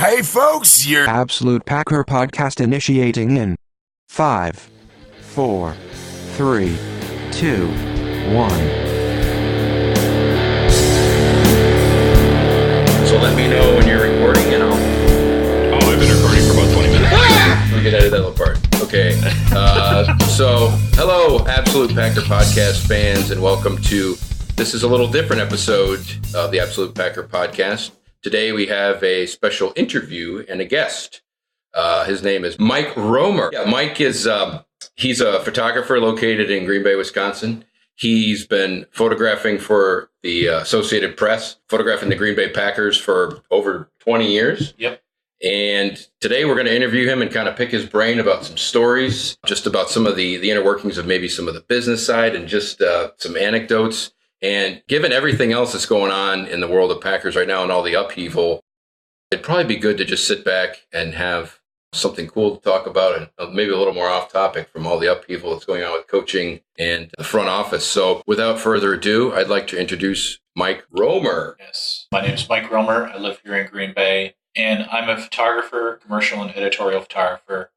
Hey folks, your Absolute Packer podcast initiating in 5, 4, 3, 2, 1. So let me know when you're recording and Oh, I've been recording for about 20 minutes. we can edit that little part. Okay. So hello, Absolute Packer podcast fans, and welcome to, this is a little different episode of the Absolute Packer podcast. Today we have a special interview and a guest. His name is Mike Roemer. Yeah, Mike is, he's a photographer located in Green Bay, Wisconsin. He's been photographing for the Associated Press, photographing the Green Bay Packers for over 20 years. Yep. And today we're going to interview him and kind of pick his brain about some stories, just about some of the inner workings of maybe some of the business side and just some anecdotes. And given everything else that's going on in the world of Packers right now and all the upheaval, it'd probably be good to just sit back and have something cool to talk about and maybe a little more off topic from all the upheaval that's going on with coaching and the front office. So without further ado, I'd like to introduce Mike Roemer. Yes. My name is Mike Roemer. I live here in Green Bay, and I'm a photographer, commercial and editorial photographer.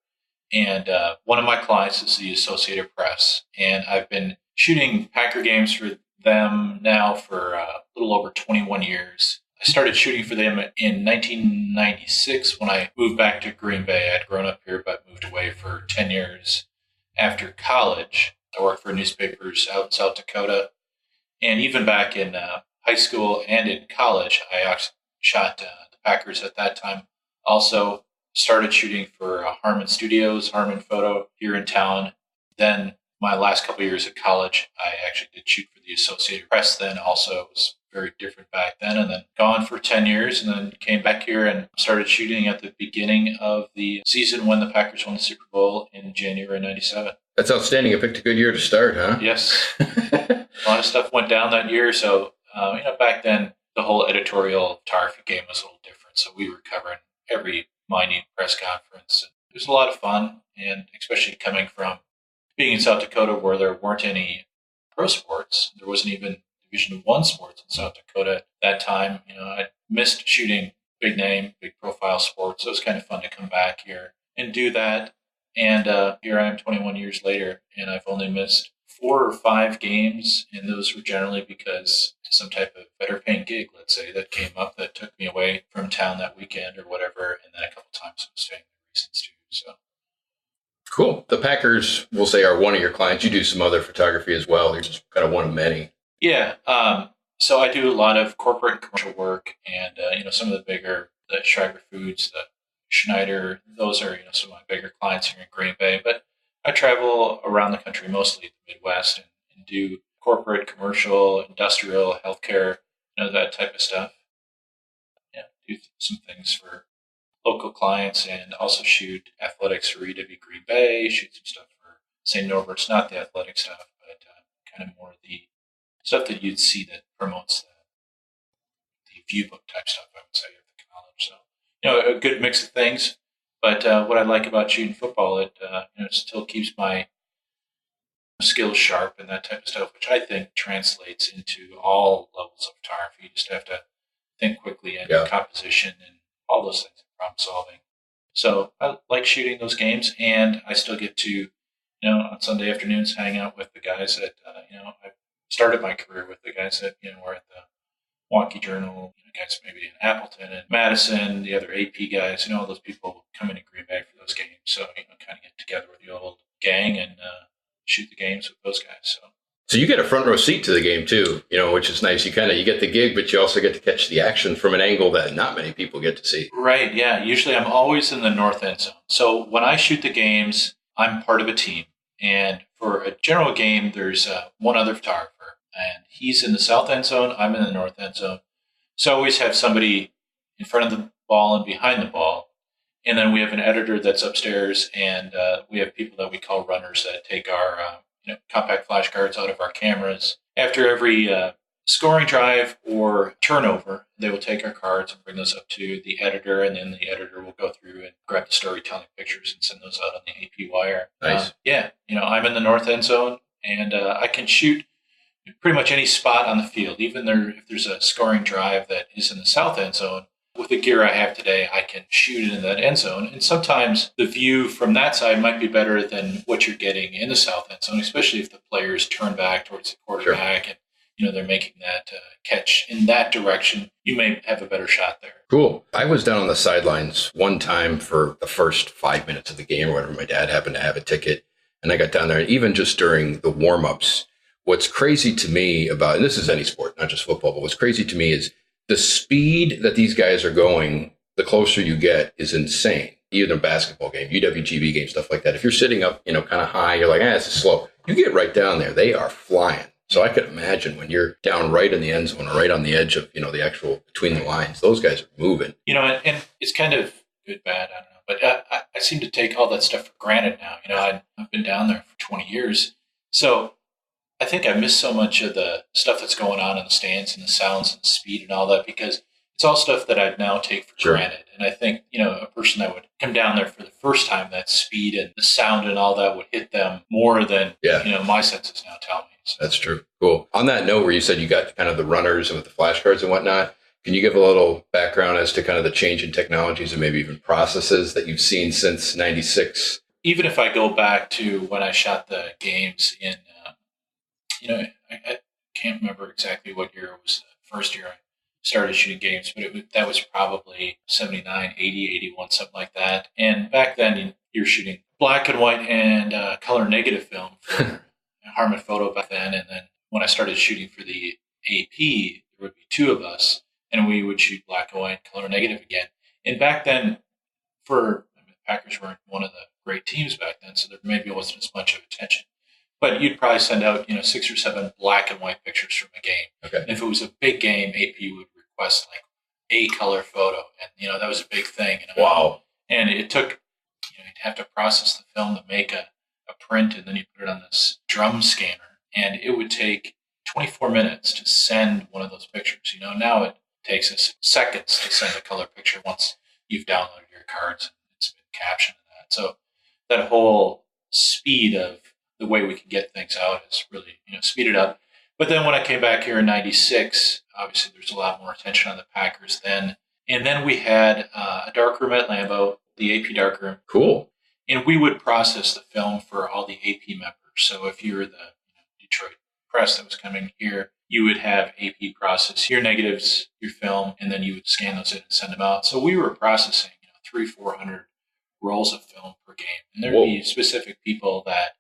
And one of my clients is the Associated Press. And I've been shooting Packer games for them now for a little over 21 years. I started shooting for them in 1996 when I moved back to Green Bay. I'd grown up here, but moved away for 10 years after college. I worked for newspapers out in South Dakota. And even back in high school and in college, I shot the Packers at that time. Also started shooting for Harmon Studios, Harmon Photo here in town. Then my last couple of years at college, I actually did shoot for the Associated Press then. Also, it was very different back then. And then gone for 10 years and then came back here and started shooting at the beginning of the season when the Packers won the Super Bowl in January 97. That's outstanding. You picked a good year to start, huh? Yes. A lot of stuff went down that year. So, back then, the whole editorial photography game was a little different. So we were covering every minute press conference. And it was a lot of fun. And especially coming from being in South Dakota where there weren't any pro sports, there wasn't even Division I sports in South Dakota at that time. I missed shooting big name, big profile sports. So it was kind of fun to come back here and do that. And here I am 21 years later, and I've only missed 4 or 5 games. And those were generally because some type of better paying gig, let's say, that came up that took me away from town that weekend or whatever. And then a couple times I was staying the reasons too. So. Cool. The Packers, we'll say, are one of your clients. You do some other photography as well. You're just kind of one of many. Yeah. So I do a lot of corporate and commercial work, and some of the bigger, the Schreiber Foods, the Schneider, those are some of my bigger clients here in Green Bay. But I travel around the country, mostly the Midwest, and do corporate, commercial, industrial, healthcare, that type of stuff. Yeah, do some things for local clients, and also shoot athletics for EW Green Bay, shoot some stuff for St. Norbert's, not the athletic stuff, but kind of more the stuff that you'd see that promotes the view book type stuff, I would say, at the college. So, a good mix of things. But what I like about shooting football, it still keeps my skills sharp and that type of stuff, which I think translates into all levels of photography. You just have to think quickly and composition and all those things. Problem solving. So I like shooting those games, and I still get to, on Sunday afternoons, hang out with the guys that, I started my career with the guys that, were at the Wonky Journal, guys maybe in Appleton and Madison, the other AP guys, all those people come into Green Bay for those games. So, kind of get together with the old gang and shoot the games with those guys. So you get a front row seat to the game too, which is nice. You get the gig, but you also get to catch the action from an angle that not many people get to see. Right. Yeah. Usually I'm always in the north end zone. So when I shoot the games, I'm part of a team. And for a general game, there's one other photographer, and he's in the south end zone. I'm in the north end zone. So I always have somebody in front of the ball and behind the ball. And then we have an editor that's upstairs, and we have people that we call runners that take our compact flashcards out of our cameras. After every scoring drive or turnover, they will take our cards and bring those up to the editor, and then the editor will go through and grab the storytelling pictures and send those out on the AP wire. Nice. I'm in the north end zone, and I can shoot pretty much any spot on the field. Even if there's a scoring drive that is in the south end zone, with the gear I have today, I can shoot it in that end zone. And sometimes the view from that side might be better than what you're getting in the south end zone, especially if the players turn back towards the quarterback and they're making that catch in that direction. You may have a better shot there. Cool. I was down on the sidelines one time for the first 5 minutes of the game or whatever. My dad happened to have a ticket, and I got down there. And even just during the warm-ups, what's crazy to me about, and this is any sport, not just football, but what's crazy to me is the speed that these guys are going, the closer you get, is insane. Even a basketball game, UWGB game, stuff like that. If you're sitting up, kind of high, you're like, this is slow. You get right down there, they are flying. So I could imagine when you're down right in the end zone or right on the edge of, the actual between the lines, those guys are moving. And it's kind of good, bad, I don't know. But I seem to take all that stuff for granted now. I've been down there for 20 years. So I think I miss so much of the stuff that's going on in the stands and the sounds and the speed and all that, because it's all stuff that I'd now take for granted. And I think, a person that would come down there for the first time, that speed and the sound and all that would hit them more than, my senses now tell me. So. That's true. Cool. On that note, where you said you got kind of the runners with the flashcards and whatnot, can you give a little background as to kind of the change in technologies and maybe even processes that you've seen since 96? Even if I go back to when I shot the games in, I can't remember exactly what year it was the first year I started shooting games, but that was probably 79, 80, 81, something like that. And back then, you're shooting black and white and color negative film for Harman Photo back then. And then when I started shooting for the AP, there would be two of us, and we would shoot black and white, color negative again. And back then, the Packers weren't one of the great teams back then, so there maybe wasn't as much of attention. But you'd probably send out, 6 or 7 black and white pictures from a game. Okay. And if it was a big game, AP would request like a color photo, and that was a big thing. Wow. And it took, you'd have to process the film to make a print, and then you put it on this drum scanner, and it would take 24 minutes to send one of those pictures. Now it takes us seconds to send a color picture once you've downloaded your cards and it's been captioned and that. So that whole speed of the way we can get things out has really, speeded up. But then when I came back here in 96, obviously there's a lot more attention on the Packers then. And then we had a darkroom at Lambeau, the AP darkroom. Cool. And we would process the film for all the AP members. So if you were the Detroit press that was coming here, you would have AP process your negatives, your film, and then you would scan those in and send them out. So we were processing 300-400 rolls of film per game. And there would be specific people that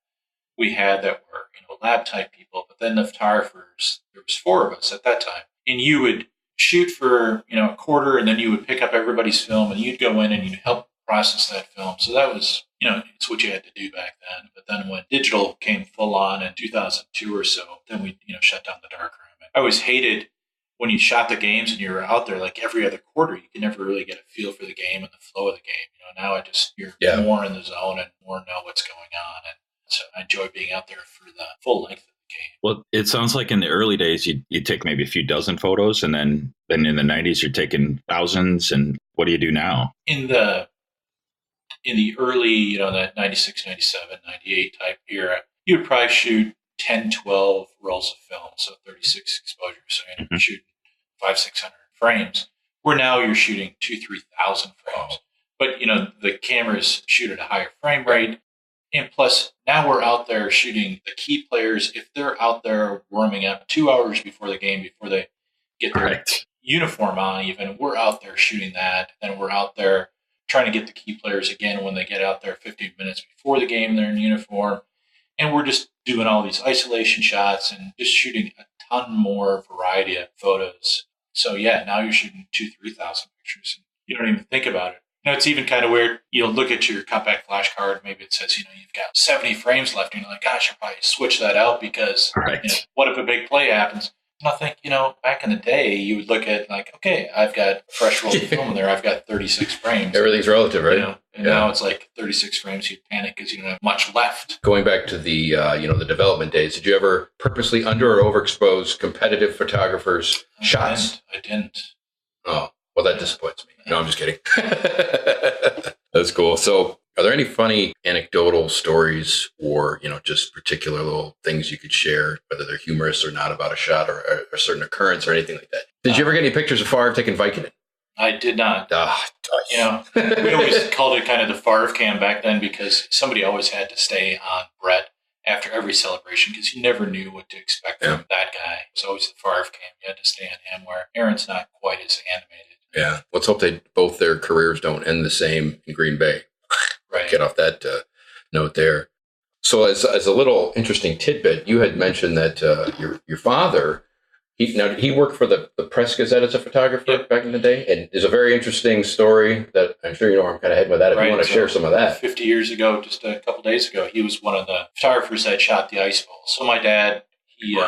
we had that were lab type people, but then the photographers, there was 4 of us at that time. And you would shoot for a quarter, and then you would pick up everybody's film, and you'd go in and you'd help process that film. So that was, it's what you had to do back then. But then when digital came full on in 2002 or so, then we, shut down the darkroom. I always hated when you shot the games and you were out there like every other quarter, you could never really get a feel for the game and the flow of the game. Now you're more in the zone and more know what's going on. And so I enjoy being out there for the full length of the game. Well, it sounds like in the early days, you'd take maybe a few dozen photos, and then in the 90s, you're taking thousands. And what do you do now? In the early, that 96, 97, 98 type era, you would probably shoot 10, 12 rolls of film, so 36 exposures. So you're shooting 500-600 frames, where now you're shooting 2,000-3,000 frames. But, the cameras shoot at a higher frame rate. And plus, now we're out there shooting the key players. If they're out there warming up 2 hours before the game, before they get their uniform on even, we're out there shooting that. Then we're out there trying to get the key players again when they get out there 15 minutes before the game, they're in uniform. And we're just doing all these isolation shots and just shooting a ton more variety of photos. So yeah, now you're shooting 2,000-3,000 pictures. And you don't even think about it. It's even kind of weird. You'll look at your compact flash card. Maybe it says, you've got 70 frames left. And you're like, gosh, I should probably switch that out because what if a big play happens? And I think, back in the day, you would look at like, okay, I've got a fresh roll of film in there. I've got 36 frames. Everything's relative, right? And now it's like 36 frames. You'd panic because you don't have much left. Going back to the, the development days, did you ever purposely under or overexpose competitive photographers' shots? I didn't. Oh, well, that disappoints me. No, I'm just kidding. That's cool. So are there any funny anecdotal stories or, just particular little things you could share, whether they're humorous or not, about a shot or a certain occurrence or anything like that? Did you ever get any pictures of Favre taking Vicodin? I did not. Ah, You know, we always called it kind of the Favre cam back then because somebody always had to stay on Brett after every celebration because you never knew what to expect from that guy. It was always the Favre cam. You had to stay on him where Aaron's not quite as animated. Yeah. Let's hope both their careers don't end the same in Green Bay. Right. Get off that note there. So as a little interesting tidbit, you had mentioned that your father, he worked for the Press Gazette as a photographer back in the day, and there's a very interesting story that I'm sure you know where I'm kind of heading with that. If you want to share some of that. 50 years ago, just a couple days ago, he was one of the photographers that shot the Ice Bowl. So my dad, he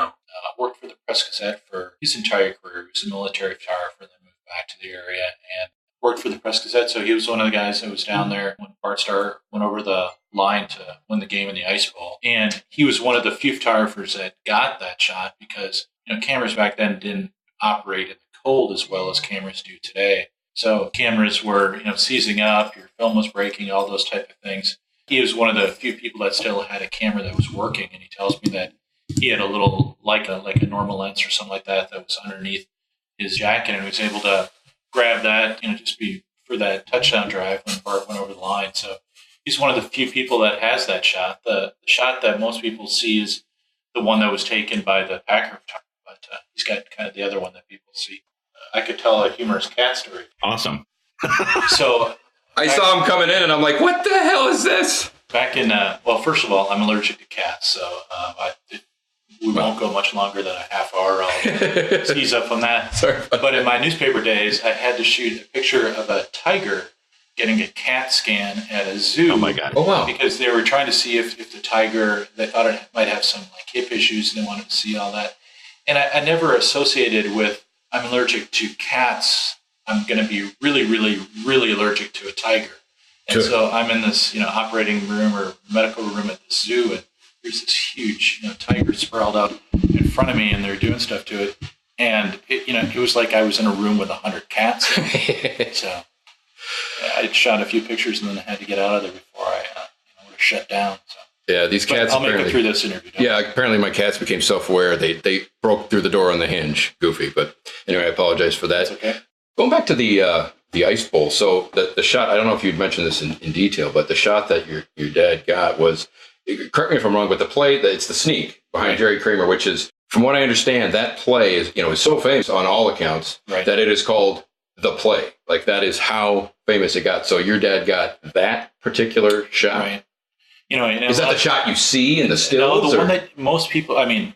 worked for the Press Gazette for his entire career. He was a military photographer, then moved back to the area and worked for the Press Gazette. So he was one of the guys that was down there when Bart Starr went over the line to win the game in the Ice Bowl. And he was one of the few photographers that got that shot because, you know, cameras back then didn't operate in the cold as well as cameras do today. So cameras were, you know, seizing up, your film was breaking, all those type of things. He was one of the few people that still had a camera that was working. And he tells me that he had a little, like a normal lens or something like that was underneath his jacket and was able to grab that, you know, just be for that touchdown drive when Bart went over the line. So he's one of the few people that has that shot. The shot that most people see is the one that was taken by the Packer photographer, but he's got kind of the other one that people see. I could tell a humorous cat story. Awesome. So I saw him coming in, and I'm like, "What the hell is this?" Back in, well, first of all, I'm allergic to cats, so we won't go much longer than a half hour. I'll seize up on that. Sorry. But in my newspaper days, I had to shoot a picture of a tiger getting a CAT scan at a zoo. Oh, my God. Oh, wow. Because they were trying to see if the tiger, they thought it might have some like hip issues, and they wanted to see all that. And I never associated with, I'm allergic to cats, I'm going to be really, really, really allergic to a tiger. And so I'm in this, you know, operating room or medical room at the zoo, and there's this huge, you know, tiger sprawled out in front of me, and they're doing stuff to it. And it, you know, it was like I was in a room with 100 cats. So I shot a few pictures and then I had to get out of there before I would have shut down. So. Yeah, these cats. I'll make it through this interview. Yeah, apparently my cats became self-aware. They broke through the door on the hinge. Goofy, but anyway, I apologize for that. That's okay. Going back to the Ice Bowl. So the shot. I don't know if you'd mentioned this in detail, but the shot that your dad got was. Correct me if I'm wrong, but the play, it's the sneak behind Jerry Kramer, which is, from what I understand, that play is, you know, is so famous on all accounts that it is called the play. Like, that is how famous it got. So your dad got that particular shot. Right. You know, is that the shot you see in the stills? No, the one that most people, I mean,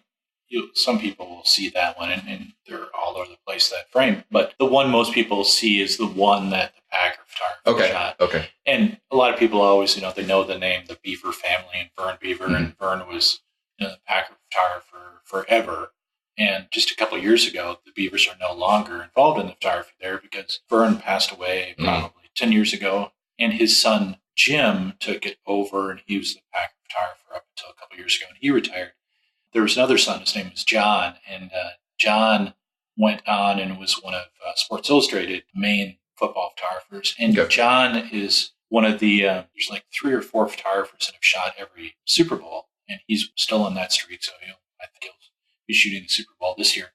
some people will see that one and they're all over the place, that frame. But the one most people see is the one that the Packer photographer shot. Okay. And a lot of people always, you know, they know the name, the Beaver family and Vern Beaver. Mm-hmm. And Vern was, you know, the Packer photographer forever. And just a couple of years ago, the Beavers are no longer involved in the photography there because Vern passed away probably 10 years ago. And his son, Jim, took it over and he was the Packer photographer up until a couple of years ago. And he retired. There was another son, his name was John, and John went on and was one of Sports Illustrated main football photographers. And John is one of the, there's like 3 or 4 photographers that have shot every Super Bowl, and he's still on that streak, so I think he'll be shooting the Super Bowl this year.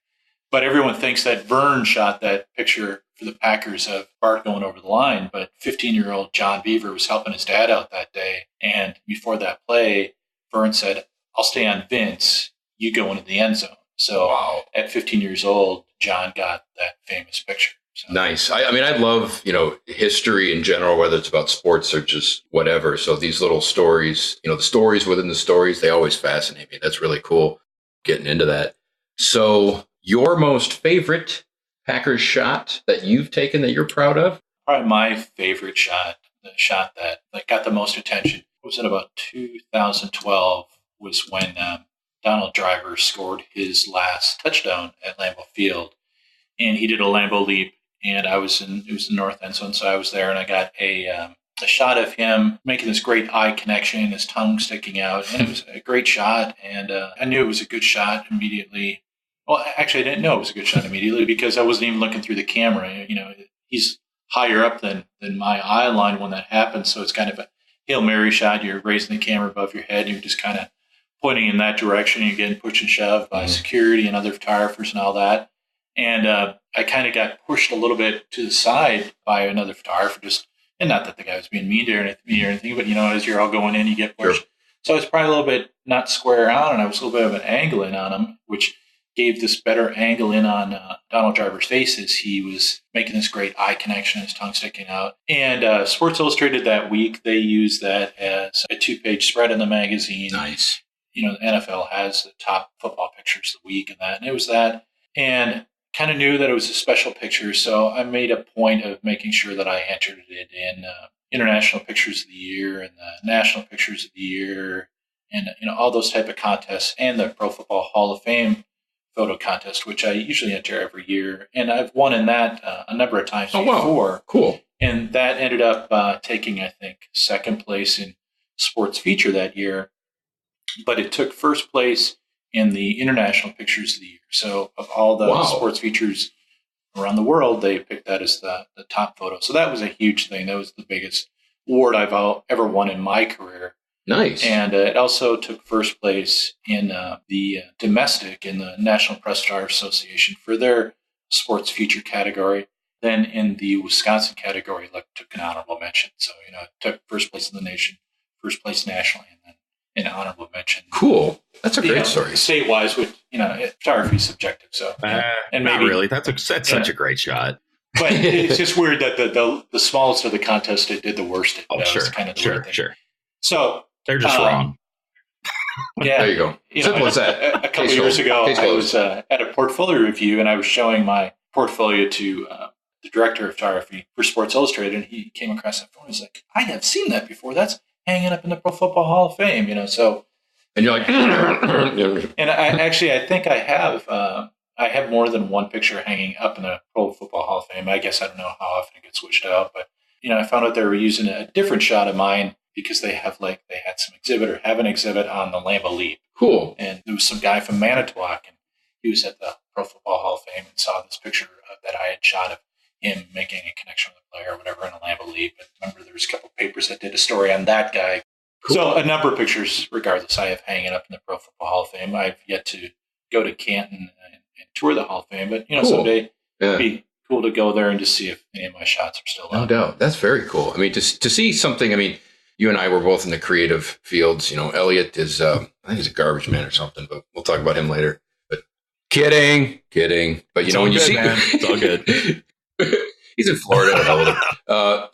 But everyone thinks that Vern shot that picture for the Packers of Bart going over the line, but 15-year-old John Beaver was helping his dad out that day, and before that play, Vern said, I'll stay on Vince, you go into the end zone. So at 15 years old, John got that famous picture. So. Nice. I mean, I love, you know, history in general, whether it's about sports or just whatever. So these little stories, you know, the stories within the stories, they always fascinate me. That's really cool getting into that. So your most favorite Packers shot that you've taken that you're proud of? Probably my favorite shot, the shot that got the most attention, was in about 2012. Was when Donald Driver scored his last touchdown at Lambeau Field. And he did a Lambeau leap, and it was the north end zone, so I was there, and I got a shot of him making this great eye connection, his tongue sticking out, and it was a great shot, and I knew it was a good shot immediately. Well, actually, I didn't know it was a good shot immediately because I wasn't even looking through the camera. You know, he's higher up than my eye line when that happens, so it's kind of a Hail Mary shot. You're raising the camera above your head, and you're just kind of pointing in that direction. You're getting pushed and shoved by security and other photographers and all that. And I kind of got pushed a little bit to the side by another photographer, and not that the guy was being mean to me or anything, but as you're all going in, you get pushed. Sure. So I was probably a little bit not square on, and I was a little bit of an angle in on him, which gave this better angle in on Donald Driver's face as he was making this great eye connection, his tongue sticking out. And Sports Illustrated that week, they used that as a 2-page spread in the magazine. Nice. The NFL has the top football pictures of the week and it was that. And kind of knew that it was a special picture, so I made a point of making sure that I entered it in International Pictures of the Year and the National Pictures of the Year, and all those type of contests, and the Pro Football Hall of Fame photo contest, which I usually enter every year, and I've won in that a number of times before. Wow. Cool. And that ended up taking, I think, second place in sports feature that year, but it took first place in the International Pictures of the Year. So of all the sports features around the world, they picked that as the top photo. So that was a huge thing. That was the biggest award I've ever won in my career. Nice. And it also took first place in the domestic in the National Press Photography Association for their sports feature category. Then in the Wisconsin category, took an honorable mention. So, it took first place in the nation, first place nationally, and then an honorable mention. Cool. That's a great story. State-wise, with photography is subjective. So, and maybe, not really. That's such a great shot. But it's just weird that the smallest of the contest it did the worst. Sure, kind of sure. So they're just wrong. Yeah, there you go. Simple as that. A couple years ago, I was at a portfolio review, and I was showing my portfolio to the director of photography for Sports Illustrated, and he came across that phone. He's like, "I have seen that before. That's hanging up in the Pro Football Hall of Fame." So. And you're like, and I think I have more than one picture hanging up in the Pro Football Hall of Fame. I guess I don't know how often it gets switched out, but I found out they were using a different shot of mine because they had some exhibit or have an exhibit on the Lambeau Leap. Cool. And there was some guy from Manitowoc, and he was at the Pro Football Hall of Fame and saw this picture that I had shot of him making a connection with a player or whatever in a Lambeau Leap. And remember, there was a couple of papers that did a story on that guy. Cool. So a number of pictures, regardless, I have hanging up in the Pro Football Hall of Fame. I've yet to go to Canton and tour the Hall of Fame, but cool. Someday it'd be cool to go there and just see if any of my shots are still on. No doubt. That's very cool. I mean, to see something, you and I were both in the creative fields. Elliot is, I think he's a garbage man or something, but we'll talk about him later. But kidding. But it's when you good, see, man. It's all good. He's in Florida. I don't know.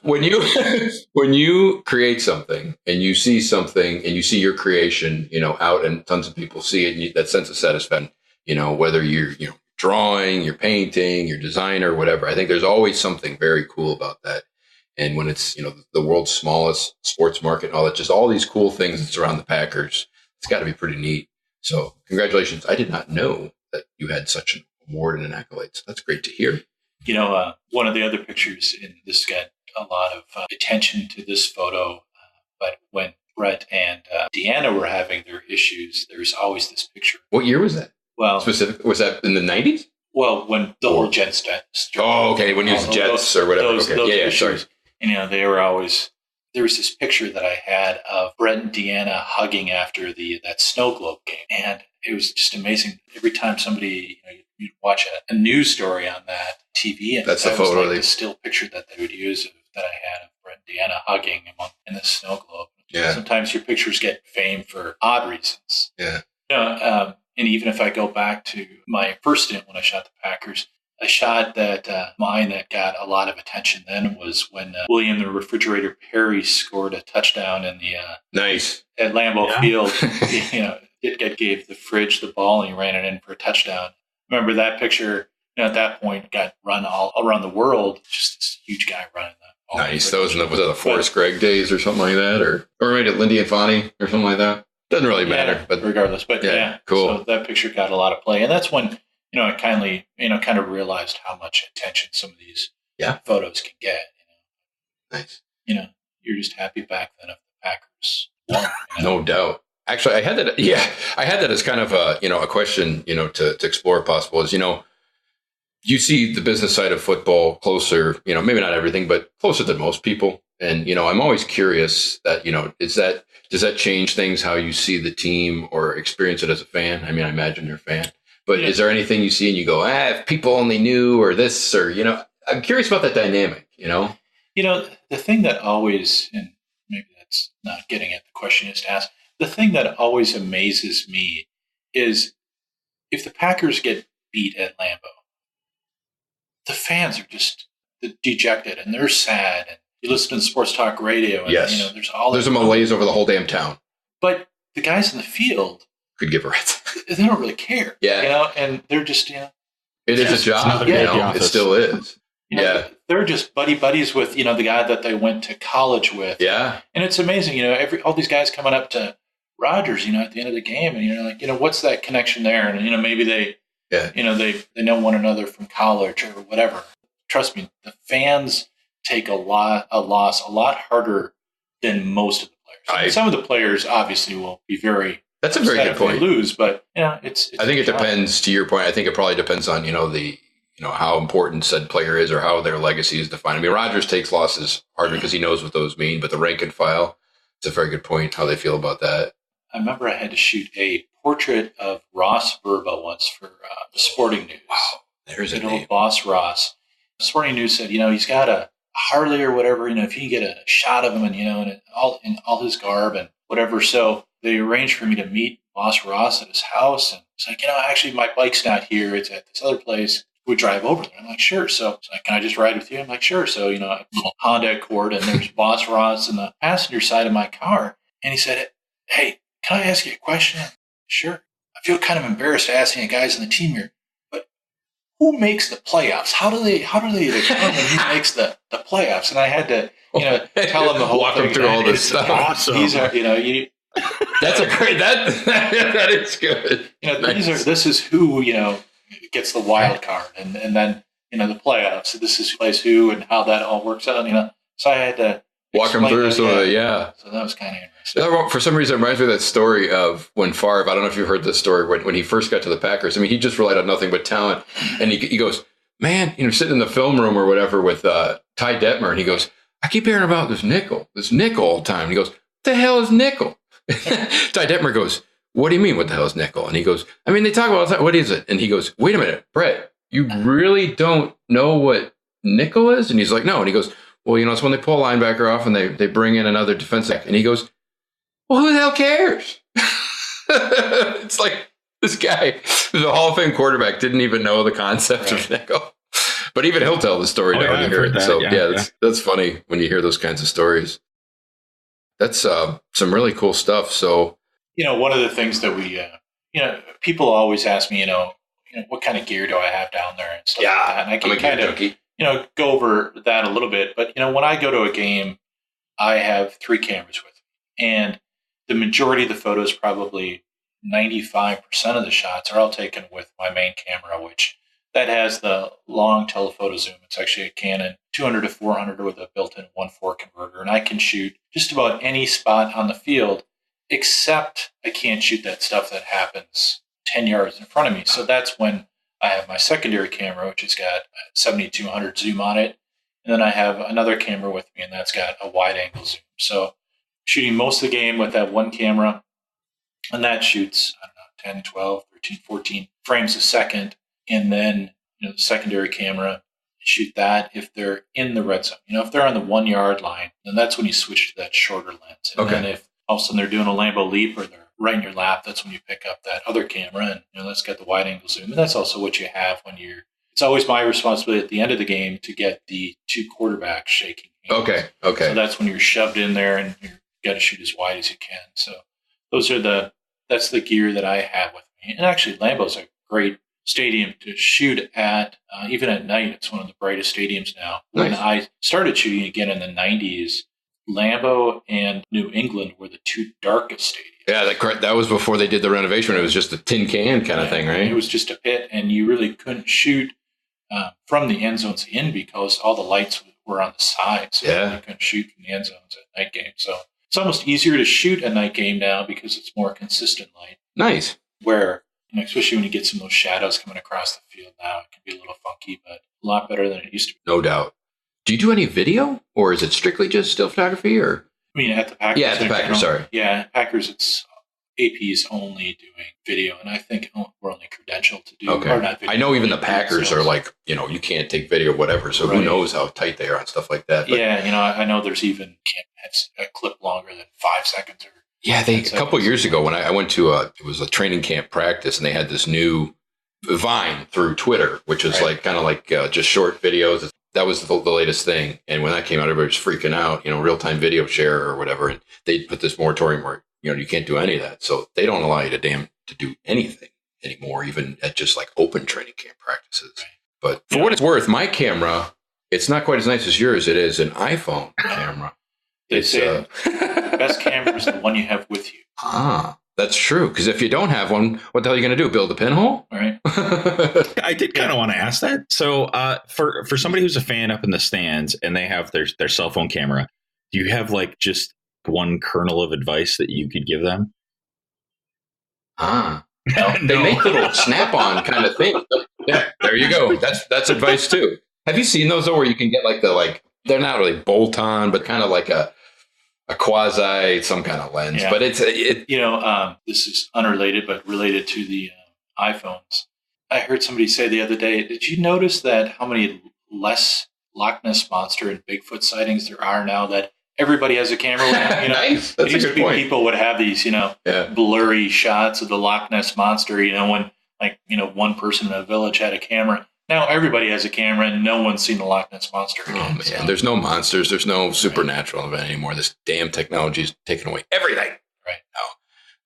When you create something and you see something and you see your creation, out and tons of people see it, and that sense of satisfaction, whether you're, drawing, you're painting, you're designer, whatever. I think there's always something very cool about that. And when it's, the world's smallest sports market and all that, just all these cool things that surround the Packers, it's got to be pretty neat. So congratulations. I did not know that you had such an award and an accolade. So that's great to hear. One of the other pictures, and this got a lot of attention to this photo, but when Brett and Deanna were having their issues, there's always this picture. What year was that? Well, specific, was that in the 90s? Well, when the whole Jets. Oh, okay. When he was Jets or whatever. Those sorry. And they were always, there was this picture that I had of Brett and Deanna hugging after that snow globe game. And it was just amazing. Every time somebody, you'd watch a news story on that TV, and that's the that photo. Was like the still picture that they would use that I had of Brett and Deanna hugging in the snow globe. Yeah. Sometimes your pictures get fame for odd reasons. Yeah. And even if I go back to my first stint when I shot the Packers, a shot that mine that got a lot of attention then was when William the Refrigerator Perry scored a touchdown in the nice at Lambeau Field. It gave the fridge the ball and he ran it in for a touchdown. Remember that picture? At that point, got run all around the world. Just this huge guy running the ball. Nice. That was that the Forrest Gregg days or something like that, or maybe Lindy and Fonnie or something like that. Doesn't really matter, but regardless. But yeah, cool. So that picture got a lot of play, and that's when I kind of realized how much attention some of these photos can get. Nice. You're just happy back then if the Packers won. No doubt. Actually, I had that. Yeah, I had that as kind of a a question to explore if possible. Is you see the business side of football closer. Maybe not everything, but closer than most people. And I'm always curious that does that change things how you see the team or experience it as a fan? I mean, I imagine you're a fan, But is there anything you see and you go, if people only knew or this or, I'm curious about that dynamic, The thing that always, and maybe that's not getting at the question you just asked, the thing that always amazes me is if the Packers get beat at Lambeau, the fans are just dejected and they're sad. And you listen to sports talk radio and, yes. there's a malaise over the whole damn town. But the guys in the field could give a rat's. They don't really care. Yeah. And they're just, it is a job, it still is. They're just buddies with, the guy that they went to college with. Yeah. And it's amazing, all these guys coming up to Rodgers, at the end of the game, and you're like, what's that connection there? And, maybe they know one another from college or whatever. Trust me, the fans take a loss a lot harder than most of the players. Some of the players obviously will be very. That's a very good point. They lose, but it's I think it depends. To your point, I think it probably depends on how important said player is or how their legacy is defined. I mean, Rodgers takes losses harder because he knows what those mean. But the rank and file, it's a very good point how they feel about that. I remember I had to shoot a portrait of Ross Verba once for the Sporting News. Wow, there's a name. Boss Ross. The Sporting News said, he's got a Harley or whatever. If you can get a shot of him and in all his garb and whatever. So they arranged for me to meet Boss Ross at his house, and it's like, actually my bike's not here; it's at this other place. We drive over there. I'm like, sure. So it's like, can I just ride with you? I'm like, sure. So a Honda Accord, and there's Boss Ross in the passenger side of my car, and he said, "Hey, can I ask you a question?" Sure. I feel kind of embarrassed asking the guys on the team here, but who makes the playoffs? How do they determine who makes the playoffs? And I had to, tell them the whole walk thing. Them through all this stuff. Awesome. These are, that's a great that is good. Nice. This is who gets the wild card, and then the playoffs. So this is who plays who and how that all works out. So I had to walk them through. So that was kind of interesting. For some reason, it reminds me of that story of when Favre. I don't know if you've heard this story when he first got to the Packers. I mean, he just relied on nothing but talent, and he goes, "Man, sitting in the film room or whatever with Ty Detmer," and he goes, "I keep hearing about this nickel all the time." And he goes, "What the hell is nickel?" Ty Detmer goes, "What do you mean, what the hell is nickel?" And he goes, "I mean, they talk about all the time. What is it?" And he goes, "Wait a minute, Brett, you really don't know what nickel is?" And he's like, "No." And he goes, "Well, it's when they pull a linebacker off and they bring in another defensive." And he goes, "Well, who the hell cares?" It's like this guy, who's a Hall of Fame quarterback, didn't even know the concept of nickel. But even he'll tell the story now when you hear it. So that's funny when you hear those kinds of stories. That's some really cool stuff. So, one of the things that we, people always ask me, what kind of gear do I have down there and stuff like that. And I can kind of, go over that a little bit. But, when I go to a game, I have 3 cameras with me. And the majority of the photos, probably 95% of the shots, are all taken with my main camera, which that has the long telephoto zoom. It's actually a Canon 200 to 400 with a built-in 1.4 converter. And I can shoot just about any spot on the field, except I can't shoot that stuff that happens 10 yards in front of me. So that's when I have my secondary camera, which has got a 7200 zoom on it. And then I have another camera with me, and that's got a wide angle zoom. So shooting most of the game with that one camera, and that shoots, 10, 12, 13, 14 frames a second. And then, the secondary camera, shoot that if they're in the red zone. If they're on the 1 yard line, then that's when you switch to that shorter lens. And then if all of a sudden they're doing a Lambeau leap or they're right in your lap, that's when you pick up that other camera, and that's got the wide angle zoom. And that's also what you have when it's always my responsibility at the end of the game to get the 2 quarterbacks shaking hands. Okay. So that's when you're shoved in there and you got to shoot as wide as you can. So that's the gear that I have with me. And actually, Lambeau's a great stadium to shoot at, even at night. It's one of the brightest stadiums now. Nice. When I started shooting again in the 90s, Lambeau and New England were the 2 darkest stadiums. Yeah, that was before they did the renovation. It was just a tin can kind of thing, right? It was just a pit, and you really couldn't shoot from the end zones in because all the lights were on the sides. So you couldn't shoot from the end zones at night game. So it's almost easier to shoot a night game now because it's more consistent light. Nice. Where, especially when you get some of those shadows coming across the field now, it can be a little funky, but a lot better than it used to be. No doubt. Do you do any video, or is it strictly just still photography? Or at the Packers? Yeah, at the Packers, sorry. Yeah, Packers, it's AP is only doing video, and I think we're only credentialed to do, Okay. or not video. I know even the Packers are like, you can't take video, whatever. So who knows how tight they are on stuff like that. But I know there's even can't have a clip longer than 5 seconds. Or a couple of years ago when I went to it was a training camp practice, and they had this new Vine through Twitter, which is like kind of like just short videos. That was the latest thing. And when that came out, everybody was freaking out, real-time video share or whatever. And they put this moratorium where, you can't do any of that. So they don't allow you to do anything anymore, even at just like open training camp practices. But for what it's worth, my camera, it's not quite as nice as yours. It is an iPhone camera. They say the best camera is the one you have with you. That's true. Because if you don't have one, what the hell are you going to do? Build a pinhole? All right. I did kind of want to ask that. So for somebody who's a fan up in the stands and they have their cell phone camera, do you have like just one kernel of advice that you could give them? They make little snap-on kind of thing. Yeah, there you go. That's advice too. Have you seen those though, where you can get they're not really bolt-on, but kind of like a quasi some kind of lens, but this is unrelated, but related to the iPhones. I heard somebody say the other day, did you notice that how many less Loch Ness Monster and Bigfoot sightings there are now that everybody has a camera with them? Nice. That's a good point. People would have these, blurry shots of the Loch Ness Monster, when one person in a village had a camera. Now everybody has a camera and no one's seen the Loch Ness Monster again. Oh, man. So. There's no monsters. There's no supernatural event anymore. This damn technology is taking away everything. Right. No,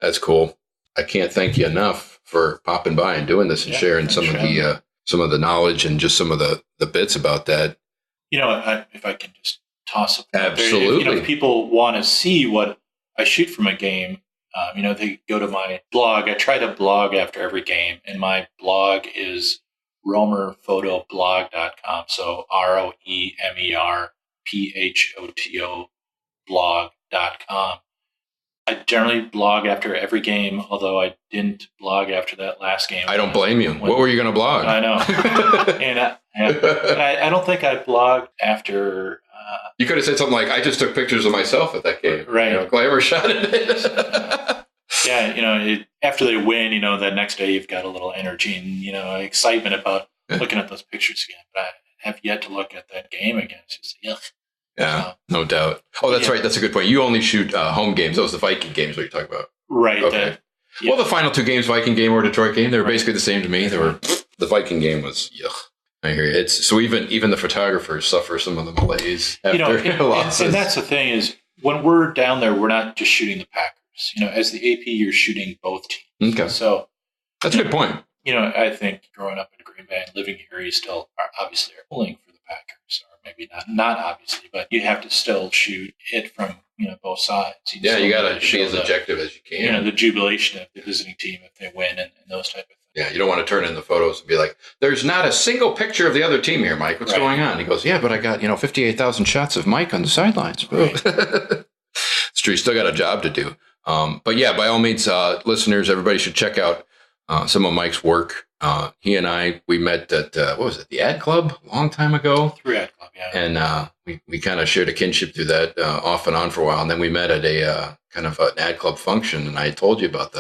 that's cool. I can't thank you enough for popping by and doing this and sharing some of the knowledge and just some of the bits about that. If I can just toss it. Absolutely. If people want to see what I shoot from a game, they go to my blog. I try to blog after every game, and my blog is roemerphotoblog.com. So ROEMERPHOTO blog.com. I generally blog after every game, although I didn't blog after that last game. I don't blame you. What were you going to blog? I know. And I don't think I blogged after. You could have said something like, I just took pictures of myself at that game. Right. Glamour shot at it. After they win, the next day you've got a little energy and, excitement about looking at those pictures again. But I have yet to look at that game again. It's just, yuck. Yeah, no doubt. Oh, that's right. That's a good point. You only shoot home games. Those are the Viking games what you're talking about. Right. Okay. Well, the final two games, Viking game or Detroit game, they were basically the same to me. The Viking game was, yuck. I hear you. So even the photographers suffer some of the malaise after losses. And that's the thing is, when we're down there, we're not just shooting the Packers. As the AP, you're shooting both teams. Okay. So that's a good point. I think growing up in Green Bay and living here, you still obviously are pulling for the Packers, or maybe not obviously, but you have to still shoot it from both sides. You got to be as objective as you can. The jubilation of the visiting team if they win and those type of things. Yeah, you don't want to turn in the photos and be like, "There's not a single picture of the other team here, Mike. What's going on?" He goes, "Yeah, but I got 58,000 shots of Mike on the sidelines." Right. It's true. You still got a job to do. But yeah, by all means, listeners, everybody should check out some of Mike's work. He and we met at, the Ad Club a long time ago. Through Ad Club, yeah. And we kind of shared a kinship through that off and on for a while. And then we met at a kind of an Ad Club function. And I told you about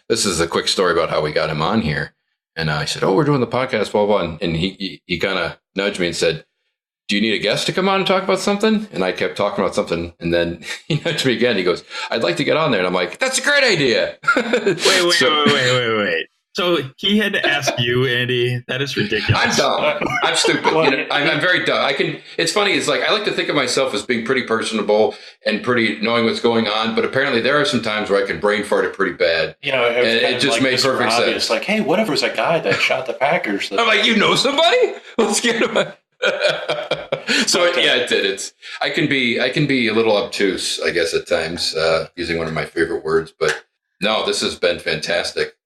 this is a quick story about how we got him on here. And I said, we're doing the podcast, blah, blah. And he kind of nudged me and said, do you need a guest to come on and talk about something? And I kept talking about something. And then he nudged me again. He goes, I'd like to get on there. And I'm like, that's a great idea. Wait. So he had to ask you, Andy. That is ridiculous. I'm dumb. I'm stupid. I'm very dumb. It's funny. It's like I like to think of myself as being pretty personable and pretty knowing what's going on. But apparently, there are some times where I can brain fart it pretty bad. It just made perfect sense. It's like, hey, what if it was a guy that shot the Packers? I'm like, you know somebody? Let's get him. So it did. I can be a little obtuse, I guess, at times, using one of my favorite words. But no, this has been fantastic.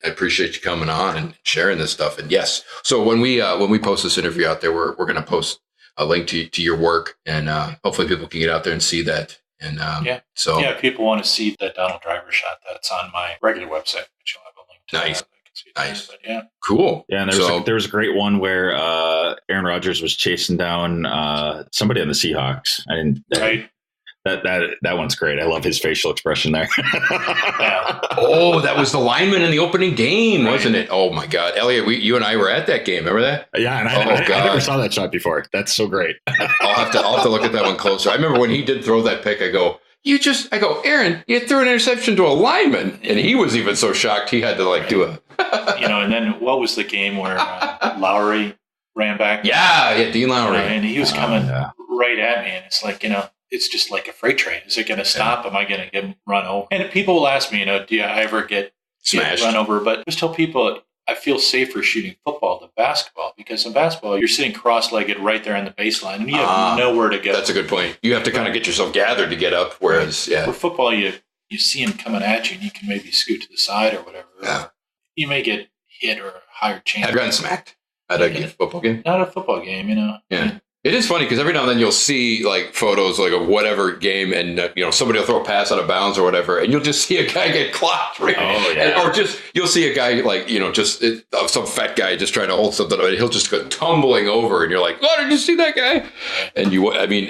I appreciate you coming on and sharing this stuff. And yes, so when we post this interview out there, we're going to post a link to your work, and hopefully people can get out there and see that. And if people want to see that Donald Driver shot, that's on my regular website, which you'll have a link to. Nice. Nice. But yeah. Cool. Yeah, and there was a great one where Aaron Rodgers was chasing down somebody on the Seahawks. That one's great. I love his facial expression there. Oh, that was the lineman in the opening game, wasn't it? Oh my God, Elliot, you and I were at that game. Remember that? Yeah, and I never saw that shot before. That's so great. I'll have to look at that one closer. I remember when he did throw that pick. I go, Aaron, you threw an interception to a lineman, and he was even so shocked he had to do a. And then what was the game where Lowry ran back? Yeah, Dean Lowry, and he was coming right at me, and it's like, it's just like a freight train. Is it going to stop? Am I going to get run over? And people will ask me, do I ever get run over? But just tell people I feel safer shooting football than basketball, because in basketball, you're sitting cross-legged right there on the baseline, and you have nowhere to go. That's a good point. You have to kind of get yourself gathered to get up, whereas, for football, you see him coming at you, and you can maybe scoot to the side or whatever. Yeah. You may get hit or a higher chance. Have you gotten smacked at a football game? Not a football game, Yeah. It is funny because every now and then you'll see photos of whatever game, and somebody will throw a pass out of bounds or whatever, and you'll just see a guy get clocked, right? Oh yeah. Or just you'll see a guy some fat guy just trying to hold something, and he'll just go tumbling over, and you're like, "Oh, did you see that guy?" And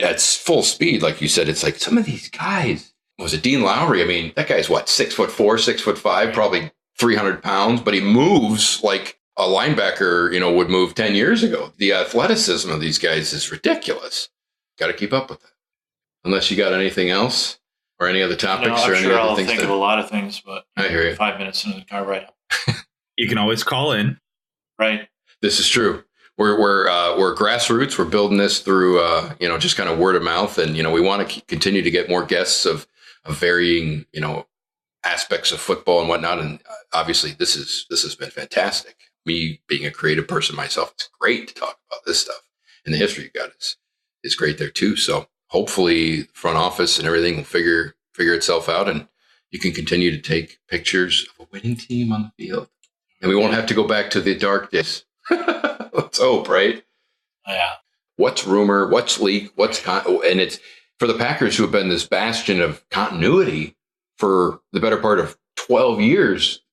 at full speed, like you said, it's like some of these guys. Was it Dean Lowry? I mean, that guy's 6'4", 6'5", probably 300 pounds, but he moves like a linebacker, would move 10 years ago. The athleticism of these guys is ridiculous. Got to keep up with that. Unless you got anything else or any other topics or I'm any sure other I'll things. think of a lot of things, but I hear you. 5 minutes into the car ride. You can always call in. Right. This is true. We're grassroots. We're building this through, just kind of word of mouth. And, we want to continue to get more guests of varying, aspects of football and whatnot. And obviously this has been fantastic. Me being a creative person myself, it's great to talk about this stuff, and the history you got is great there too. So hopefully the front office and everything will figure itself out, and you can continue to take pictures of a winning team on the field, and we won't have to go back to the dark days. Let's hope, right? Yeah. What's rumor? What's leak? And it's for the Packers, who have been this bastion of continuity for the better part of 12 years.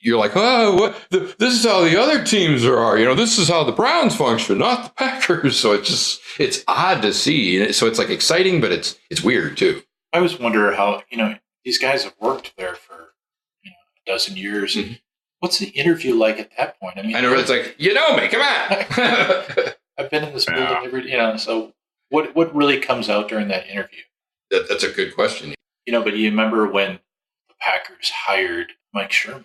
You're like, this is how the other teams are. This is how the Browns function, not the Packers. So it's odd to see. So it's exciting, but it's weird too. I always wonder how, these guys have worked there for, a dozen years. Mm-hmm. What's the interview like at that point? I mean, I know it's like, me, come on. I've been in this building so what really comes out during that interview? That's a good question. But you remember when the Packers hired Mike Sherman?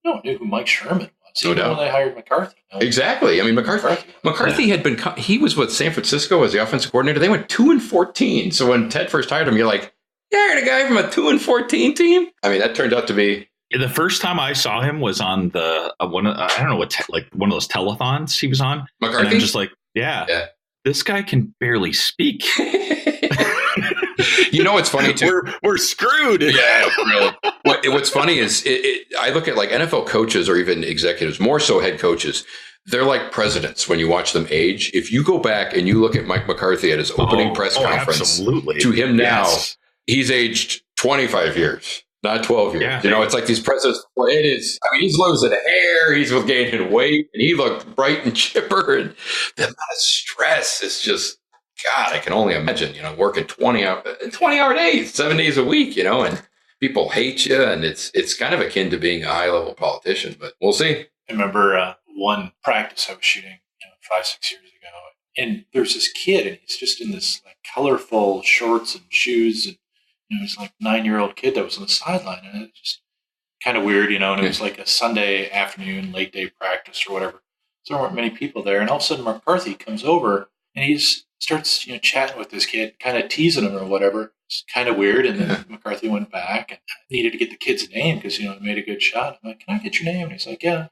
No one knew who Mike Sherman was. No doubt. When they hired McCarthy. Exactly. I mean, McCarthy had been, he was with San Francisco as the offensive coordinator. They went 2-14. So when Ted first hired him, you're like, I got a guy from a 2-14 team. I mean, that turned out to be. The first time I saw him was on the one of those telethons he was on. McCarthy? And I'm just like, yeah, this guy can barely speak. It's funny too. We're screwed. Yeah, really. What's funny is I look at NFL coaches or even executives, more so head coaches. They're like presidents when you watch them age. If you go back and you look at Mike McCarthy at his opening press conference, absolutely. To him now, he's aged 25 years, not 12 years. Yeah. It's like these presidents. He's losing hair, he's gaining weight, and he looked bright and chipper. And the amount of stress is just. God, I can only imagine, working 20-hour days, 7 days a week, and people hate you. And it's kind of akin to being a high level politician, but we'll see. I remember one practice I was shooting 5-6 years ago, and there's this kid, and he's just in this colorful shorts and shoes. And, he's like a 9-year-old kid that was on the sideline, and it's just kind of weird, and it was like a Sunday afternoon, late day practice or whatever. So there weren't many people there. And all of a sudden McCarthy comes over and he's starts, chatting with this kid, kind of teasing him or whatever. It's kind of weird. And then McCarthy went back and needed to get the kid's name because, he made a good shot. I'm like, can I get your name? And he's like, yeah,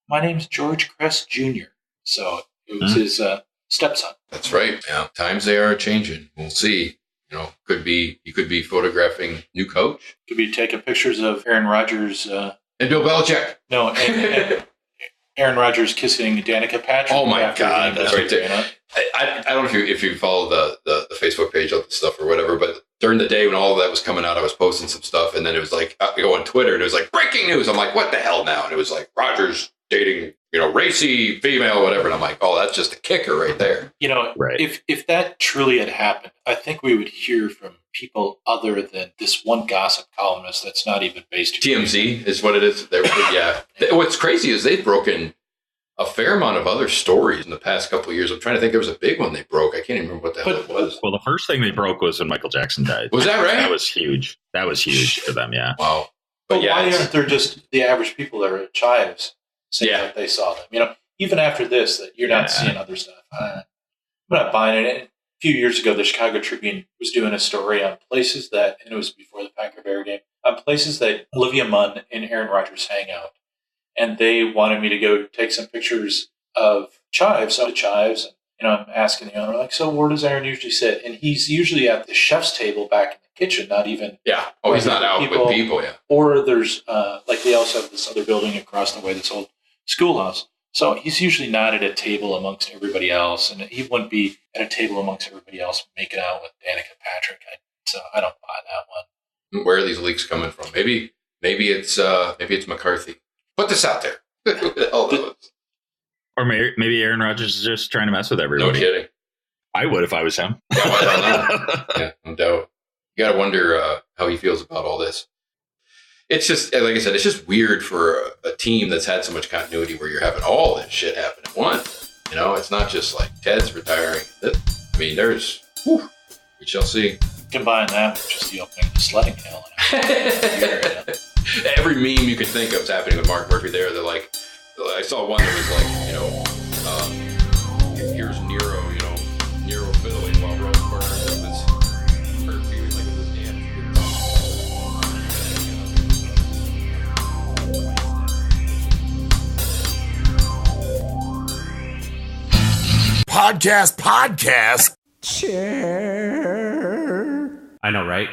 my name's George Crest Jr. So it was his stepson. That's right. Yeah. Times they are changing. We'll see. You could be photographing new coach. Could be taking pictures of Aaron Rodgers. And Bill Belichick. No, and Aaron Rodgers kissing Danica Patrick. Oh my God, that's right there. I don't know if you follow the Facebook page of the stuff or whatever, but during the day when all of that was coming out, I was posting some stuff, and then it was like I go on Twitter and it was like breaking news. I'm like, what the hell now? And it was like Rodgers dating racy female, whatever. And I'm like, oh, that's just a kicker right there. Right. If that truly had happened, I think we would hear from people other than this one gossip columnist that's not even based in TMZ is what it is. Yeah. What's crazy is they've broken a fair amount of other stories in the past couple of years. I'm trying to think. There was a big one they broke. I can't even remember what the hell it was. Well, the first thing they broke was when Michael Jackson died. Was that right? That was huge. That was huge for them, yeah. Wow. But why aren't there just the average people that are at Chives saying that they saw them? Even after this, that you're not seeing other stuff. I'm not buying it. A few years ago, the Chicago Tribune was doing a story on places that, and it was before the Packer Bear game, on places that Olivia Munn and Aaron Rodgers hang out. And they wanted me to go take some pictures of Chives. So Chives, and I'm asking the owner, like, so where does Aaron usually sit? And he's usually at the chef's table back in the kitchen, not even. Yeah. Oh, he's not out with people, yeah. Or there's, they also have this other building across the way, this old schoolhouse. So he's usually not at a table amongst everybody else, and he wouldn't be at a table amongst everybody else making out with Danica Patrick. So I don't buy that one. Where are these leaks coming from? Maybe it's McCarthy. Put this out there. Or maybe Aaron Rodgers is just trying to mess with everybody. No kidding. I would if I was him. Yeah, I don't know. Yeah, no doubt. You got to wonder how he feels about all this. It's just, like I said, it's just weird for a team that's had so much continuity where you're having all this shit happen at once. It's not just like Ted's retiring. We shall see. Combine that with just the opening of the sledding hill. Every meme you could think of is happening with Mark Murphy there. They're like, I saw one that was like, here's Nero, Nero fiddling while Rose burns up his perfume like in this damn. Podcast. Chair. I know, right?